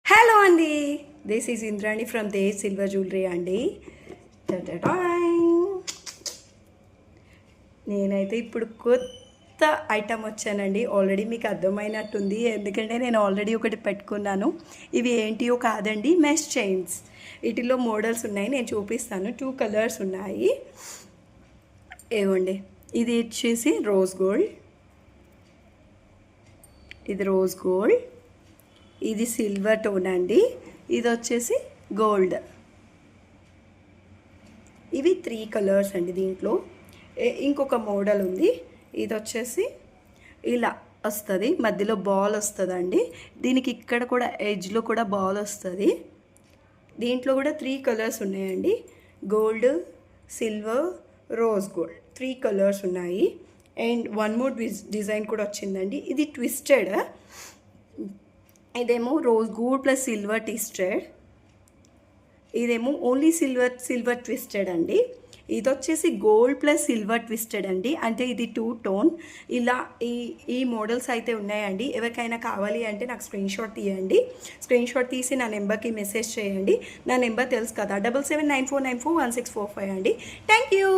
Hello అండి, this is Indrani from they silver jewellery అండి. నేనైతే ఇప్పుడు కొత్త ఐటమ్ వచ్చానండి. ఆల్రెడీ మీకు అర్థమైనట్టుంది, ఎందుకంటే నేను ఆల్రెడీ ఒకటి పెట్టుకున్నాను. ఇవి ఏంటియో కాదండి, మెష్ చైన్స్. వీటిలో మోడల్స్ ఉన్నాయి, నేను చూపిస్తాను. 2 కలర్స్ ఉన్నాయి. ఏవండి, ఇది వచ్చేసి రోజ్ గోల్డ్, ఇది రోజ్ గోల్డ్, ఇది సిల్వర్ టోన్ అండి, ఇది వచ్చేసి గోల్డ్. ఇవి 3 కలర్స్ అండి. దీంట్లో ఇంకొక మోడల్ ఉంది. ఇది వచ్చేసి ఇలా వస్తుంది, మధ్యలో బాల్ వస్తుందండి. దీనికి ఇక్కడ కూడా ఎడ్జ్లో కూడా బాల్ వస్తుంది. దీంట్లో కూడా 3 కలర్స్ ఉన్నాయండి, gold, silver, rose gold. 3 colours ఉన్నాయి. అండ్ వన్ మోర్ డిజైన్ కూడా వచ్చిందండి. ఇది ట్విస్టెడ్, ఇదేమో rose gold plus silver twisted, ఇదేమో ఓన్లీ సిల్వర్ ట్విస్టెడ్ అండి. ఇది వచ్చేసి గోల్డ్ ప్లస్ సిల్వర్ ట్విస్టెడ్ అండి, అంటే ఇది 2 టోన్. ఇలా ఈ మోడల్స్ అయితే ఉన్నాయండి. ఎవరికైనా కావాలి అంటే నాకు స్క్రీన్ షాట్ తీయండి. స్క్రీన్ షాట్ తీసి నా నెంబర్కి మెసేజ్ చేయండి. నా నెంబర్ తెలుసు కదా, 7794941645 అండి. Thank you.